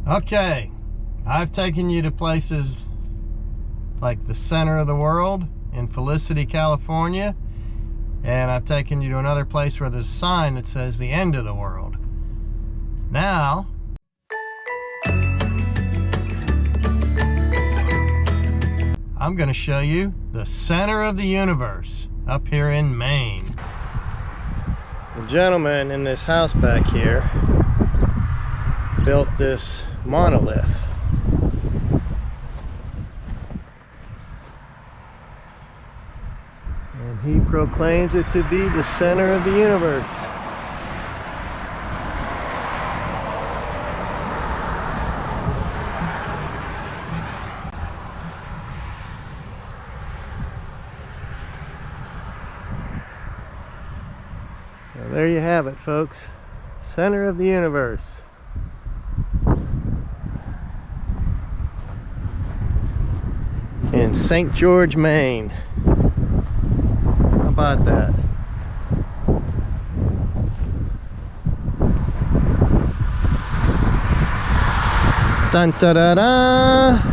Okay, I've taken you to places like the center of the world in Felicity, California, and I've taken you to another place where there's a sign that says the end of the world. Now, I'm going to show you the center of the universe up here in Maine. The gentleman in this house back here built this monolith. And he proclaims it to be the center of the universe. So there you have it, folks. Center of the universe. In St. George, Maine. How about that? Dun da da da!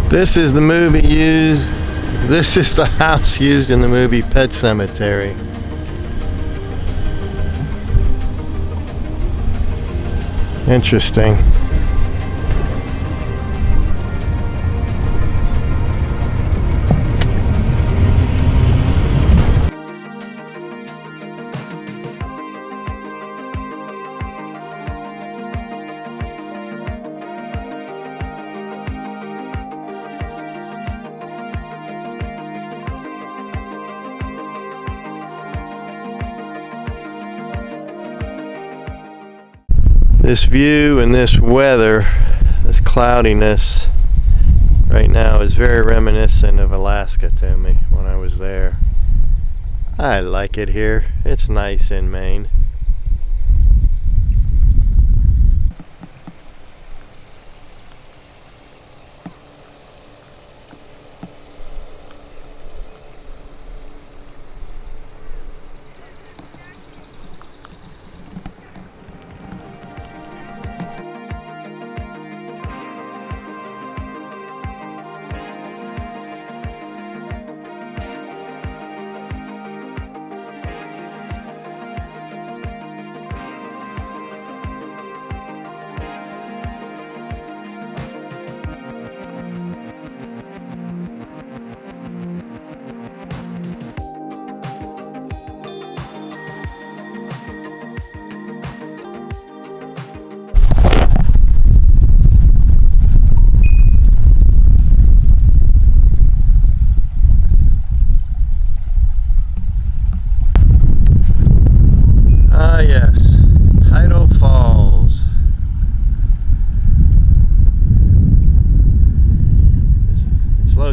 This is the movie used. This is the house used in the movie Pet Sematary. Interesting. This view and this weather, this cloudiness right now is very reminiscent of Alaska to me when I was there. I like it here. It's nice in Maine.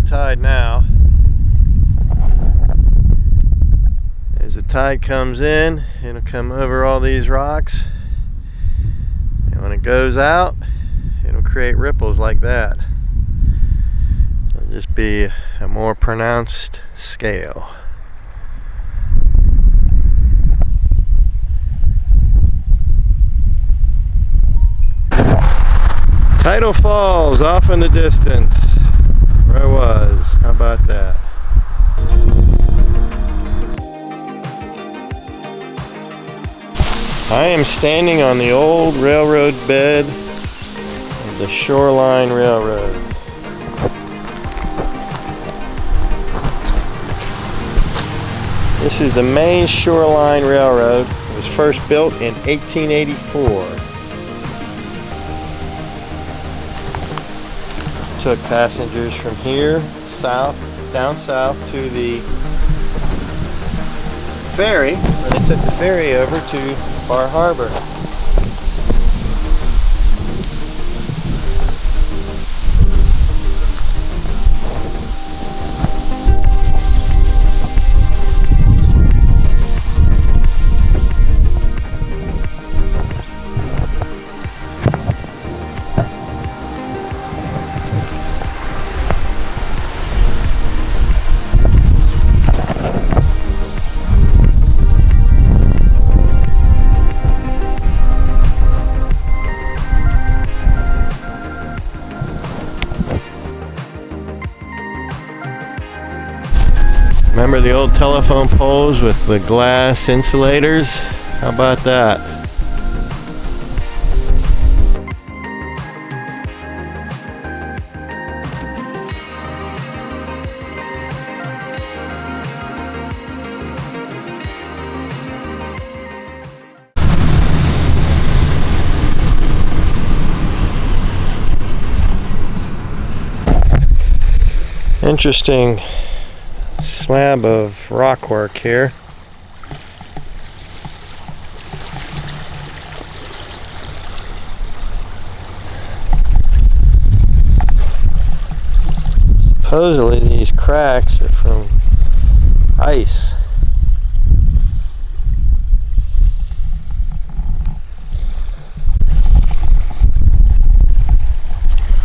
Tide now. As the tide comes in, it'll come over all these rocks, and when it goes out, it'll create ripples like that. It'll just be a more pronounced scale. Tidal Falls off in the distance. Where I was. How about that? I am standing on the old railroad bed of the Shoreline Railroad. This is the Maine Shoreline Railroad. It was first built in 1884. Took passengers from here down south to the ferry, where they took the ferry over to Bar Harbor. Remember the old telephone poles with the glass insulators? How about that? Interesting slab of rockwork here. Supposedly these cracks are from ice.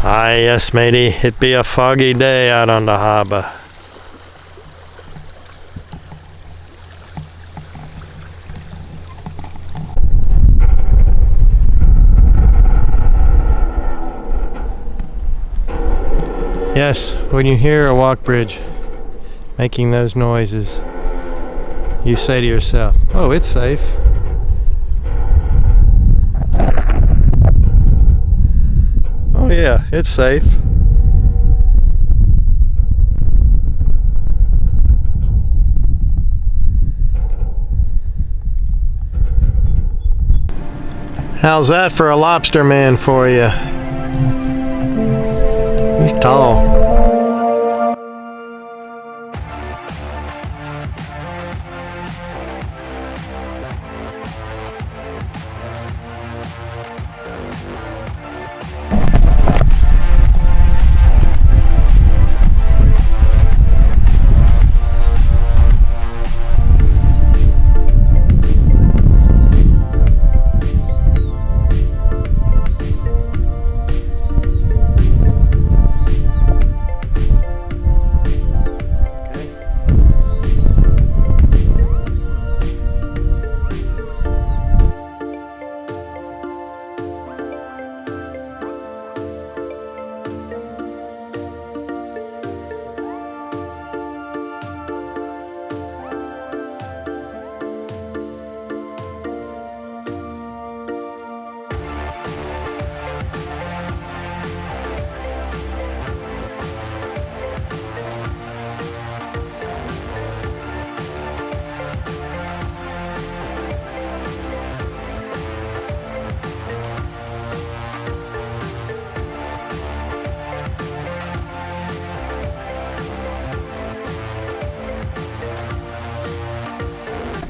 Ah, yes, matey, it be a foggy day out on the harbor. Yes, when you hear a walk bridge making those noises, you say to yourself, oh, it's safe. Oh yeah, it's safe. How's that for a lobster man for you? He's tall.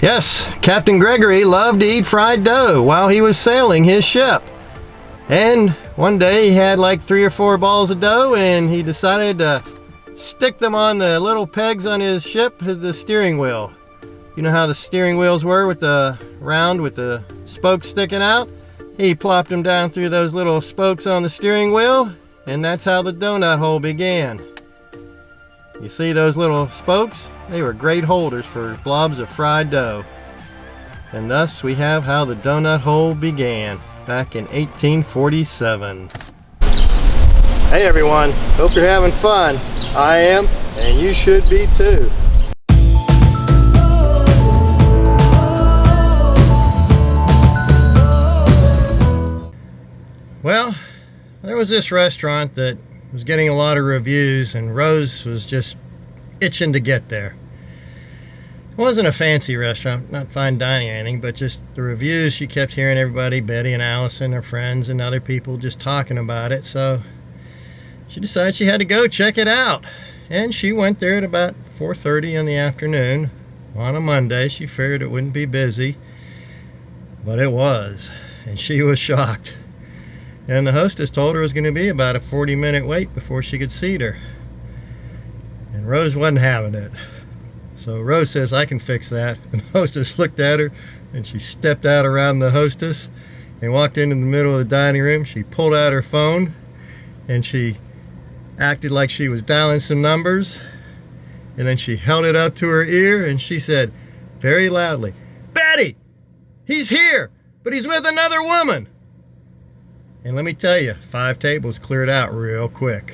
Yes, Captain Gregory loved to eat fried dough while he was sailing his ship. And one day he had like 3 or 4 balls of dough and he decided to stick them on the little pegs on his ship, the steering wheel. You know how the steering wheels were with the round with the spokes sticking out? He plopped them down through those little spokes on the steering wheel, and that's how the donut hole began. You see those little spokes? They were great holders for blobs of fried dough. And thus we have how the donut hole began back in 1847. Hey everyone, hope you're having fun. I am, and you should be too. Well, there was this restaurant that was getting a lot of reviews, and Rose was just itching to get there. It wasn't a fancy restaurant, not fine dining or anything, but just the reviews. She kept hearing everybody, Betty and Allison, her friends and other people just talking about it, so she decided she had to go check it out. And she went there at about 4:30 in the afternoon on a Monday. She figured it wouldn't be busy, but it was, and she was shocked. And the hostess told her it was going to be about a 40-minute wait before she could seat her. And Rose wasn't having it. So Rose says, I can fix that. And the hostess looked at her, and she stepped out around the hostess and walked into the middle of the dining room. She pulled out her phone, and she acted like she was dialing some numbers. And then she held it up to her ear, and she said very loudly, Betty, he's here, but he's with another woman. And let me tell you, 5 tables cleared out real quick.